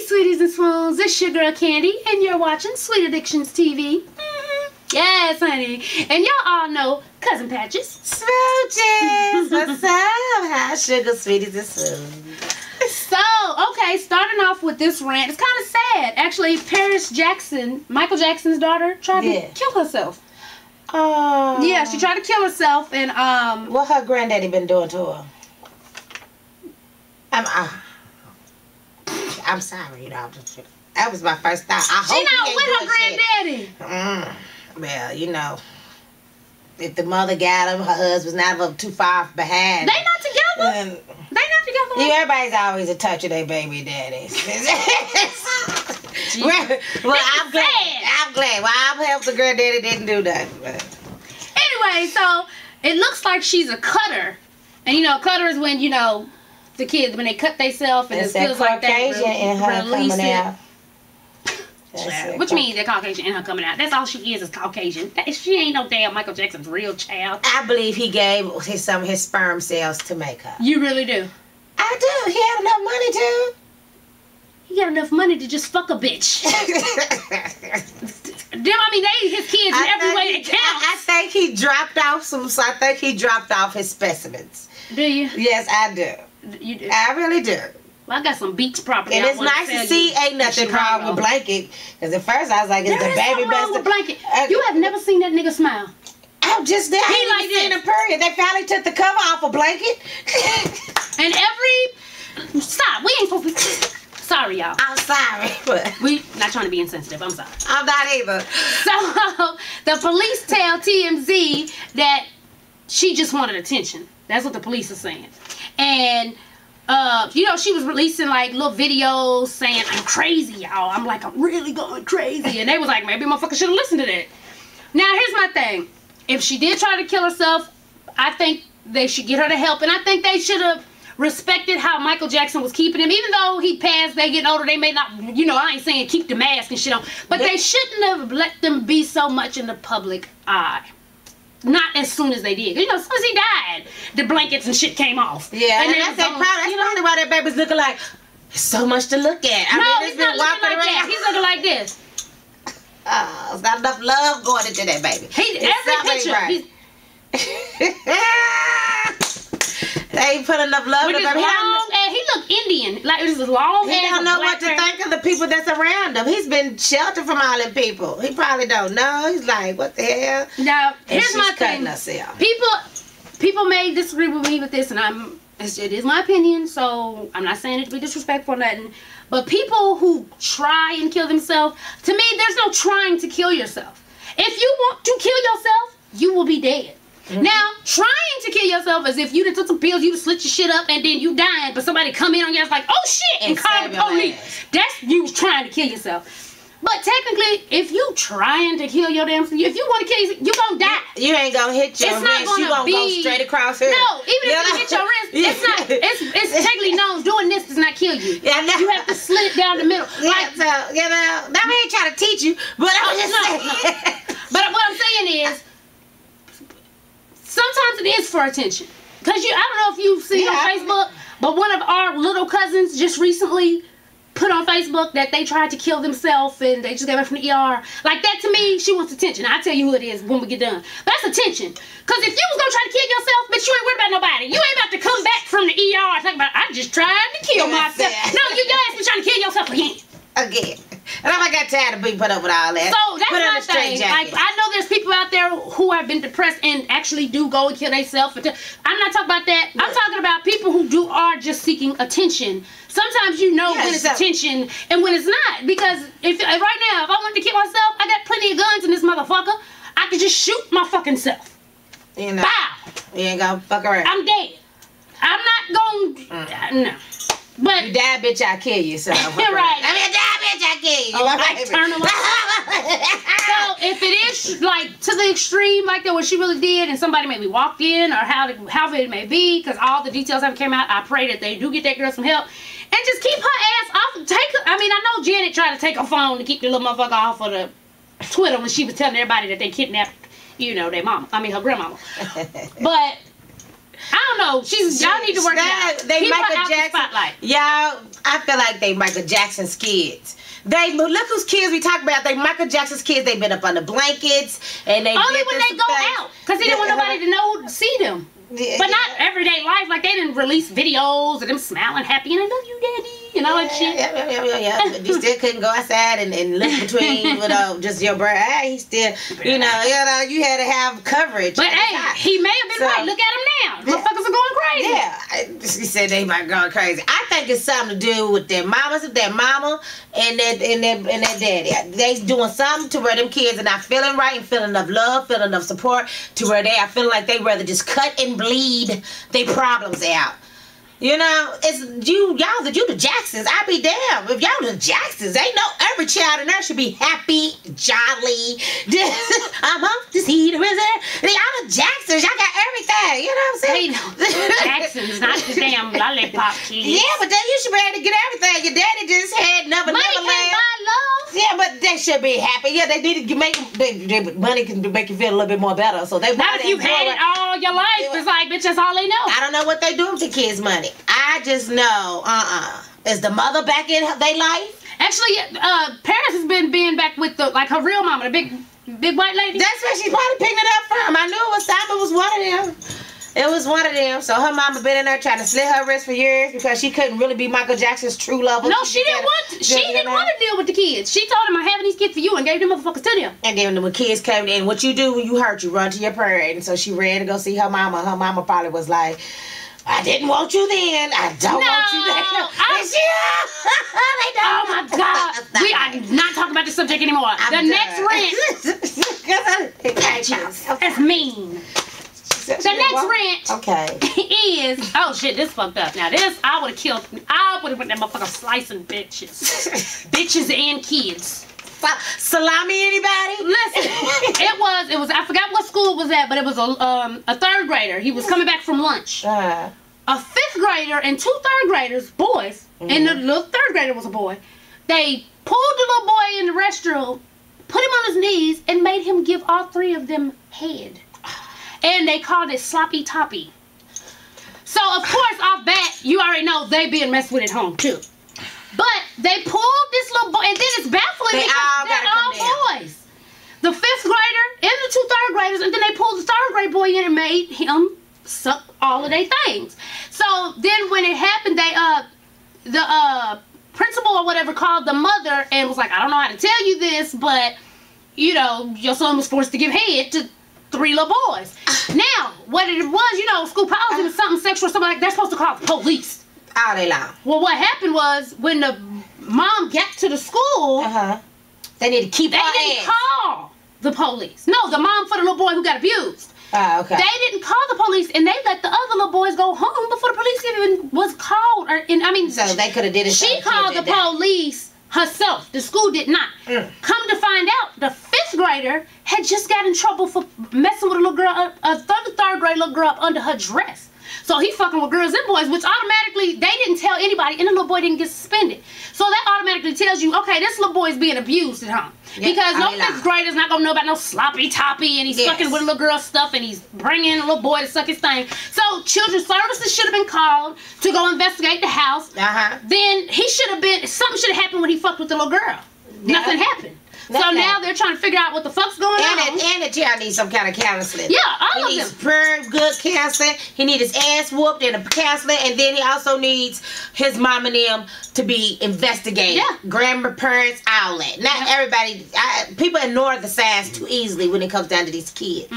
sweeties and swoons. It's your girl Candy, and you're watching Sweet Addictions TV. Yes, honey. And y'all all know Cousin Patches. Smooches! What's up? Hi, sugar sweeties and swoons. So, okay, starting off with this rant. It's kind of sad. Actually, Paris Jackson, Michael Jackson's daughter, tried to kill herself. Oh. Yeah, she tried to kill herself, and what her granddaddy been doing to her? I'm sorry, you know. That was my first thought. She not with her granddaddy. Well, you know, if the mother got him, her husband's not too far behind. They not together. They not together. Yeah, everybody's always in touch with their baby daddies. Well, I'm glad. Well, I'm helped the granddaddy didn't do that. Anyway, so it looks like she's a cutter, and you know, cutter is when the kids when they cut themselves and it feels like that. Caucasian in her coming out. What you mean that Caucasian in her coming out? That's all she is Caucasian. She ain't no damn Michael Jackson's real child. I believe he gave some of his sperm cells to make her. You really do? I do. He had enough money to. He got enough money to just fuck a bitch. I mean, they his kids in every way they count. I think he dropped off some. So I think he dropped off his specimens. Do you? Yes, I do. You do? I really do. Well, I got some beach property. And it's nice to see. Ain't nothing wrong with Blanket. Because at first I was like, "Is the baby best?" With Blanket. You have never seen that nigga smile. I'm just there. He like this. In a period. They finally took the cover off of Blanket. And stop. We ain't supposed to. Sorry, y'all. I'm sorry, but we not trying to be insensitive. I'm sorry. I'm not either. So the police tell TMZ that she just wanted attention. That's what the police are saying. And she was releasing like little videos saying, "I'm crazy, y'all. I'm really going crazy." And they was like, maybe motherfucker should have listened to that. Now here's my thing. If she did try to kill herself, I think they should get her to help, and I think they should have respected how Michael Jackson was keeping him. Even though he passed, they getting older, they may not, I ain't saying keep the mask and shit on, but they shouldn't have let them be so much in the public eye. Not as soon as they did. As soon as he died, the blankets and shit came off. Yeah, and that's probably why that baby's looking like, there's so much to look at. I mean, he's not looking like that. He's looking like this. There's not enough love going into that baby. Every picture. They ain't put enough love in him. He look Indian. Like this is long hair. He don't know what to think of the people that's around him. He's been sheltered from all them people. He probably don't know. He's like, what the hell? Now, here's my thing. Herself. People may disagree with me with this, and it is my opinion, so I'm not saying it to be disrespectful or nothing. But people who try and kill themselves, to me, there's no trying to kill yourself. If you want to kill yourself, you will be dead. Now, trying to kill yourself as if you done took some pills, you done slit your shit up, and then you died, but somebody come in on you and like, oh shit, and call the police. That's you trying to kill yourself. But technically, if you trying to kill your damn self, if you want to kill yourself, you gonna die. You ain't gonna hit your wrist. You gonna go straight across here. No, even if you hit your wrist, it's technically known doing this does not kill you. Yeah, no. You have to slit it down the middle. Yeah, so, that I ain't trying to teach you, but I was just saying. But what I'm saying is, sometimes it is for attention. Because I don't know if you've seen on Facebook, but one of our little cousins just recently put on Facebook that they tried to kill themselves and they just got back from the ER. Like that to me, she wants attention. I'll tell you who it is when we get done. But that's attention. Because if you was going to try to kill yourself, bitch, you ain't worried about nobody. You ain't about to come back from the ER and talk about, I just tried to kill myself. No, your ass be trying to kill yourself again. And I got tired of being put up with all that. So that's my thing. Like, I know there's people out there who have been depressed and actually do go and kill themselves. I'm not talking about that. I'm talking about people who are just seeking attention. Sometimes when it's attention and when it's not. Because if right now, if I wanted to kill myself, I got plenty of guns in this motherfucker. I could just shoot my fucking self. Bow. You ain't gonna fuck around. I'm dead. I'm not gonna. No. But you die, bitch, I kill you. So right. I mean, die, bitch, I kill you. Oh, I turn away. So if it is like to the extreme, like that, what she really did, and somebody maybe walked in, or however it may be, because all the details haven't came out. I pray that they do get that girl some help, and just keep her ass off. I know Janet tried to take her phone to keep the little motherfucker off of the Twitter when she was telling everybody that they kidnapped, their mama. I mean, her grandmama. But I don't know. Y'all need to work it out. They Keep her Michael out the Jackson. spotlight. Y'all, I feel like they Michael Jackson's kids. Look whose kids we talk about. They Michael Jackson's kids. They've been up under blankets and they only when they go out, because he didn't want nobody to know, see them. But not everyday life. Like, they didn't release videos of them smiling happy and I love you, daddy, and all that shit. Yeah. But you still couldn't go outside and look between just your brother. He still, you had to have coverage. But hey, he may have been right. Look at him now. Motherfuckers are going crazy. Yeah, she said they might going crazy. I think it's something to do with their mama and their daddy. They doing something to where them kids are not feeling right and feeling enough love, feeling enough support, to where they are feeling like they rather just cut and bleed their problems out. You know, it's you the Jacksons. I be damned if y'all the Jacksons. They know every child in there should be happy, jolly. I'm off to see the wizard. Y'all the Jacksons. Y'all got everything. You know what I'm saying? Jacksons, not the damn lollipop kids. Yeah, but then you should be able to get everything. Your daddy just had money can't buy love. Yeah, but they should be happy. Yeah, they need to make money can make you feel a little bit more better. So they not if you've had it all your life. It's like, bitch, that's all they know. I don't know what they do with the kids' money. I just know, is the mother back in their life? Actually, Paris has been being back with her real mama, the big white lady. That's where she probably picked it up from. I knew it was Simon was one of them. It was one of them. So her mama been in there trying to slit her wrist for years because she couldn't really be Michael Jackson's true lover. No, she didn't want to deal with the kids. She told him, I'm having these kids for you, and gave them motherfuckers to them. And then when kids came in, what you do when you hurt, you run to your parade. And so she ran to go see her mama. Her mama probably was like, I didn't want you then. I don't want you then. Oh my God. We are not talking about this subject anymore. Next rant. That's mean. The next rant is oh shit, this fucked up. Now this I would have put that motherfucker slicing bitches and kids. Salami, anybody? Listen, it was I forgot what school it was at, but it was a third grader. He was coming back from lunch. A fifth grader and two third graders, boys, and the little third grader was a boy. They pulled the little boy in the restroom, put him on his knees, and made him give all three of them head. And they called it sloppy toppy. So of course, off bat, you already know they being messed with at home too. But they pulled this little boy, and then it's baffling because they're all boys. The fifth grader and the two third graders, and then they pulled the third grade boy in and made him suck all of their things. So then when it happened, the principal or whatever called the mother and was like, I don't know how to tell you this, but you know, your son was forced to give head to 3 little boys. Now, what it was, school policy was something sexual or something like that. They're supposed to call the police. All day long. Well, what happened was when the mom got to the school, they need to keep her They didn't call the police. No, the mom for the little boy who got abused. Okay. They didn't call the police, and they let the other little boys go home before the police even was called. So they could have did it. She called the police herself. The school did not. Come to find out, the fifth grader had just got in trouble for messing with a little girl, a third grade little girl up under her dress. So he fucking with girls and boys, which automatically, they didn't tell anybody, and the little boy didn't get suspended. So that automatically tells you, okay, this little boy is being abused at home. Because no fifth grader's not going to know about no sloppy toppy, and he's fucking with a little girl's stuff, and he's bringing a little boy to suck his thing. So children's services should have been called to go investigate the house. Then something should have happened when he fucked with the little girl. Nothing happened. So now they're trying to figure out what the fuck's going on. And the child needs some kind of counseling. Yeah, all of them. He needs very good counseling. He needs his ass whooped and a counseling. And then he also needs his mom and them to be investigated. Yeah. Grandparents, all that. Not everybody. People ignore the signs too easily when it comes down to these kids.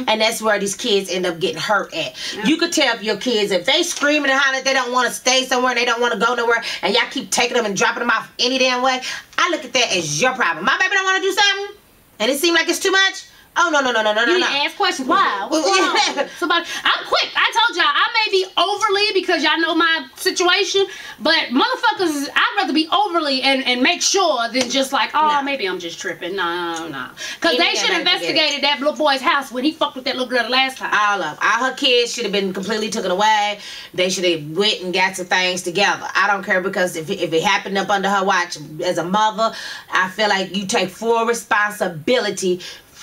And that's where these kids end up getting hurt at. You could tell if your kids, if they screaming and hollering, they don't want to stay somewhere, they don't want to go nowhere, and y'all keep taking them and dropping them off any damn way, I look at that as your problem. My baby don't want to do something, and it seems like it's too much. Oh, no. You need to ask questions. Why? What's going on? I'm quick. I told y'all, I may be overly because y'all know my situation, but motherfuckers, I'd rather be overly and make sure than just like, maybe I'm just tripping. No. Because they should have investigated that little boy's house when he fucked with that little girl the last time. All her kids should have been completely taken away. They should have went and got some things together. I don't care, because if it happened up under her watch, as a mother, I feel like you take full responsibility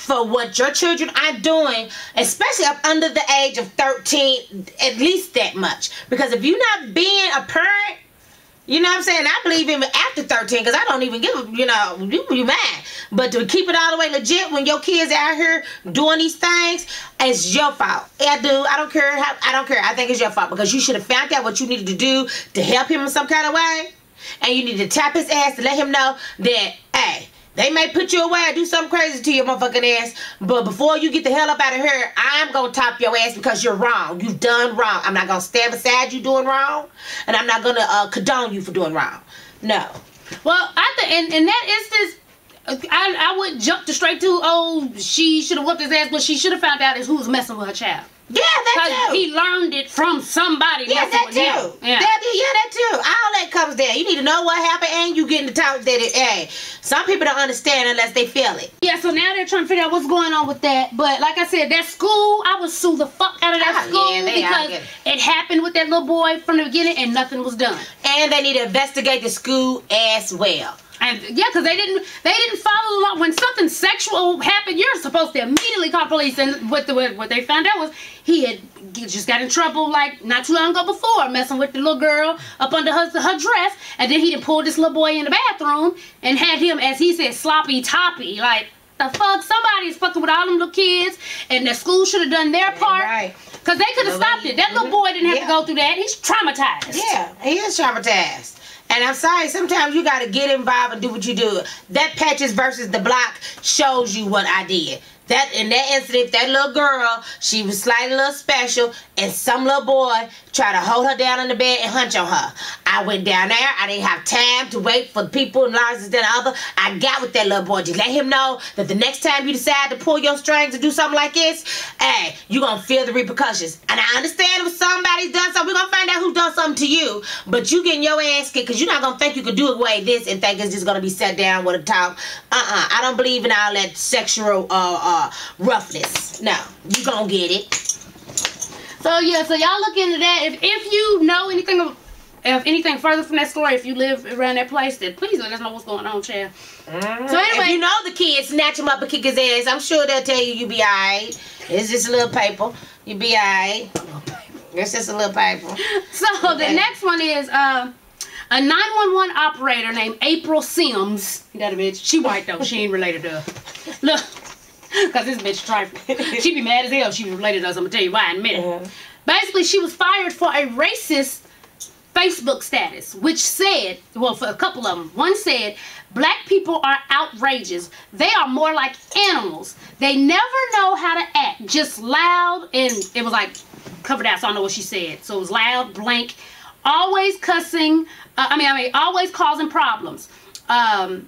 for what your children are doing, especially up under the age of 13, at least that much. Because if you're not being a parent, you know what I'm saying? I believe even after 13, because I don't even give a, you mad. But to keep it all the way legit when your kids out here doing these things, it's your fault. I don't care. I think it's your fault because you should have found out what you needed to do to help him in some kind of way. And you need to tap his ass to let him know that, hey, they may put you away or do something crazy to your motherfucking ass, but before you get the hell up out of here, I'm going to top your ass because you're wrong. You've done wrong. I'm not going to stand beside you doing wrong, and I'm not going to condone you for doing wrong. No. Well, I think in that instance, I would jump straight to, oh, she should have whooped his ass, but she should have found out who was messing with her child. Yeah, that too. He learned it from somebody. Yeah, that with too. Him. Yeah. That too. All that comes down. You need to know what happened, and you getting to talk that it. Hey, some people don't understand unless they feel it. Yeah, so now they're trying to figure out what's going on with that. But like I said, that school, I would sue the fuck out of that school because it happened with that little boy from the beginning, and nothing was done. And they need to investigate the school as well. And yeah, because they didn't follow the law. When something sexual happened, you're supposed to immediately call police. And what they found out was he had just got in trouble like not too long ago before, messing with the little girl up under her dress, and then he done pulled this little boy in the bathroom and had him, as he said, sloppy toppy. Like, the fuck, somebody's fucking with all them little kids, and the school should have done their part. Right. Because they could have stopped it. That little boy didn't have to go through that. He's traumatized. Yeah, he is traumatized. And I'm sorry, sometimes you got to get involved and do what you do. That Patches versus the Block shows you what I did. That in that incident, that little girl, she was slightly a little special, and some little boy tried to hold her down in the bed and hunch on her. I went down there. I didn't have time to wait for people and lives than other. I got with that little boy. Just let him know that the next time you decide to pull your strings and do something like this, hey, you're going to feel the repercussions. And I understand if somebody's done something, we're going to find out who's done something to you. But you getting your ass kicked because you're not going to think you could do away this and think it's just going to be set down with a talk. I don't believe in all that sexual roughness. No, you gonna get it. So yeah, so y'all look into that. If you know anything further from that story, if you live around that place, then please let us know what's going on, child. So anyway, if you know the kid, snatch him up and kick his ass. I'm sure they'll tell you be alright. It's just a little paper. You be alright. It's just a little paper. So the next one is a 911 operator named April Sims. That a bitch. She white though. She ain't related to her. Look. Because this bitch trifling. She'd be mad as hell if she was related to us. I'm going to tell you why in a minute. Basically, she was fired for a racist Facebook status, which said, well, for a couple of them. One said, black people are outrageous. They are more like animals. They never know how to act. Just loud, and it was like covered out, so I don't know what she said. So it was loud, blank, always cussing. Always causing problems. I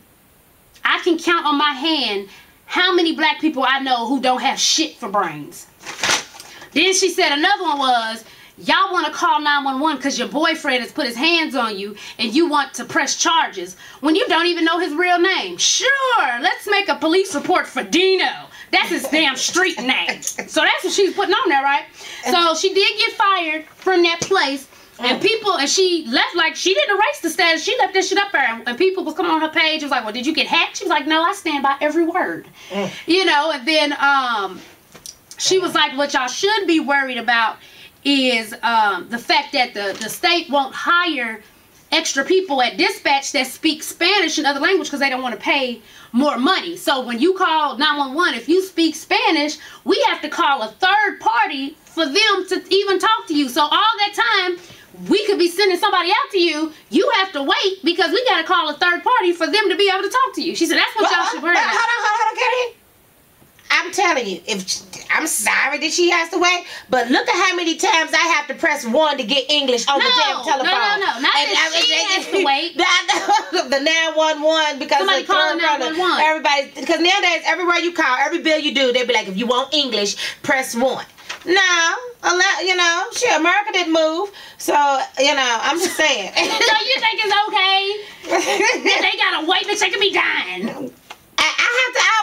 can count on my hand how many black people I know who don't have shit for brains. Then she said another one was, y'all want to call 911 because your boyfriend has put his hands on you and you want to press charges when you don't even know his real name. Sure, let's make a police report for Dino. That's his damn street name. So that's what she's putting on there, right? So she did get fired from that place. And she left, like, she didn't erase the status. She left that shit up there. And people was coming on her page. It was like, well, did you get hacked? She was like, no, I stand by every word. You know, and then she was like, what y'all should be worried about is the fact that the state won't hire extra people at dispatch that speak Spanish and other language because they don't want to pay more money. So when you call 911, if you speak Spanish, we have to call a third party for them to even talk to you. So all that time, we could be sending somebody out to you. You have to wait because we got to call a third party for them to be able to talk to you. She said that's what y'all should worry about. Hold on, Katie. I'm telling you, I'm sorry that she has to wait, but look at how many times I have to press 1 to get English on the damn telephone. No. Not that she has to wait. The 911 because somebody calling 911. Everybody, because nowadays everywhere you call, every bill you do, they be like, if you want English, press 1. No, shit, America didn't move, so, I'm just saying. So you think it's okay that they gotta wait, bitch, they could be dying?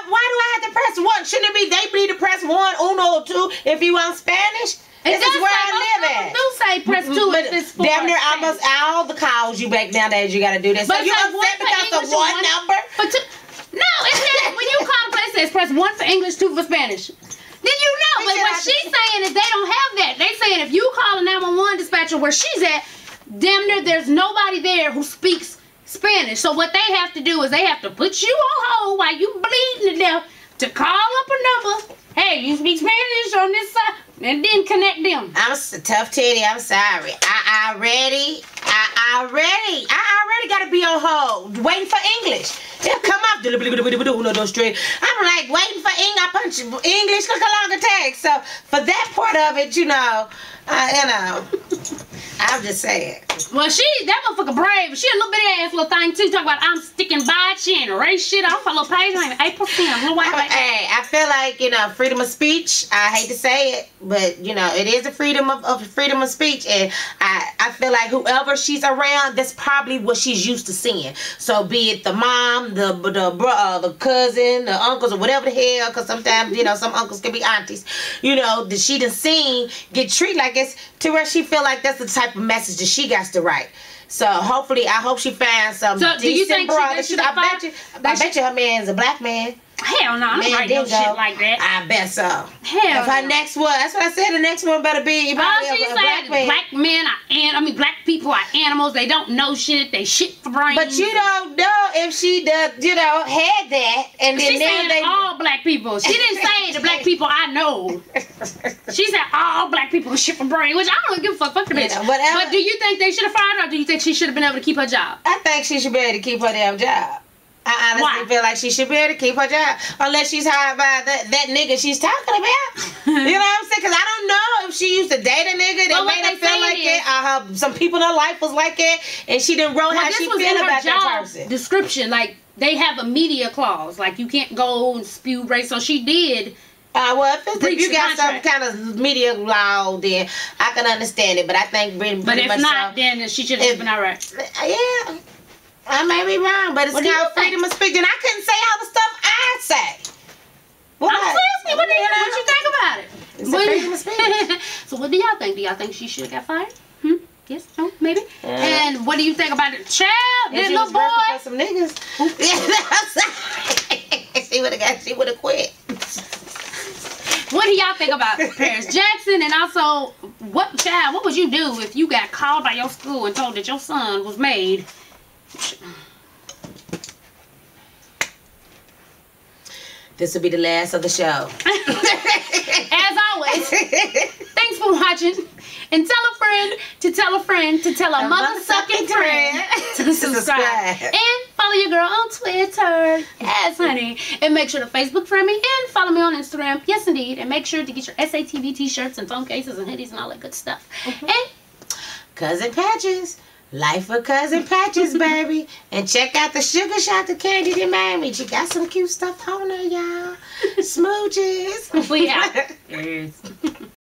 Why do I have to press 1? Shouldn't it be they need to press 1, uno, 2 if you want Spanish? This is where I live at. Do say press 2 if it's for damn near almost all the calls you make nowadays, you gotta do this. So you upset because of one number? No, it's not. When you call a place says press 1 for English, 2 for Spanish. Then you know, but what she's saying is they don't have that. They saying if you call a 911 dispatcher where she's at, damn near there's nobody there who speaks Spanish. So what they have to do is they have to put you on hold while you bleeding to death to call up a number. Hey, you speak Spanish on this side, and then connect them. I'm tough titty. I'm sorry. I already gotta be on hold, waiting for English. They'll come up, no straight. I'm like waiting for English. I punch English. Look how long it takes. So for that part of it, you know, I'm just saying. Well, that motherfucker brave. She a little bitty ass little thing too. Talk about I'm sticking by she and race shit off her little page. Like 8%. Little white. Hey, I feel like, you know, freedom of speech. I hate to say it, but you know, it is a freedom of speech, and I feel like whoever she's around, that's probably what she's used to seeing. So be it the mom, the cousin, the uncles, or whatever the hell, because sometimes, you know, some uncles can be aunties, you know, that she done seen get treated like it's to where she feel like that's the type of message that she got to write. So hopefully, I hope she finds some decent brother. I bet you her man's a black man. Hell no, I'm not writing no shit like that. I bet so. Hell if her next one, that's what I said, the next one better be she said black men are black people are animals. They don't know shit. They shit for brains. But you don't know if she does, you know, had that, and then she said all black people. She didn't say the black people I know. She said all black people shit for brains, which I don't give a fuck. Fuck the bitch. But do you think they should have fired her, or do you think she should have been able to keep her job? I think she should be able to keep her damn job. I honestly feel like she should be able to keep her job, unless she's hired by that nigga she's talking about. You know what I'm saying? Because I don't know if she used to date a nigga that made her feel like it. Some people in her life was like it, and she didn't wrote how she feel about that person. Description, like they have a media clause, like you can't go and spew race. So she did. Well, if you got some kind of media law, then I can understand it. But I think but if not, then she should have been all right. Yeah. I may be wrong, but it's called freedom of speech, and I couldn't say all the stuff I say. What? I'm listening. What you think about it? It's freedom of speech. So what do y'all think? Do y'all think she should have got fired? Yes? No? Maybe? And what do you think about it? Child, this little boy. For some niggas. She would have quit. What do y'all think about Paris Jackson? And also, what would you do if you got called by your school and told that your son was made? This will be the last of the show. As always, thanks for watching. And tell a friend to tell a friend to tell a mother-sucking friend to subscribe. And follow your girl on Twitter. Yes, honey. And make sure to Facebook friend me and follow me on Instagram. Yes, indeed. And make sure to get your SATV t-shirts and phone cases and hoodies and all that good stuff. And Cousin Patches. Life for Cousin Patches, baby. And check out the Sugar Shot, the candy that made me. She got some cute stuff on her, y'all. Smooches. We out. Yes.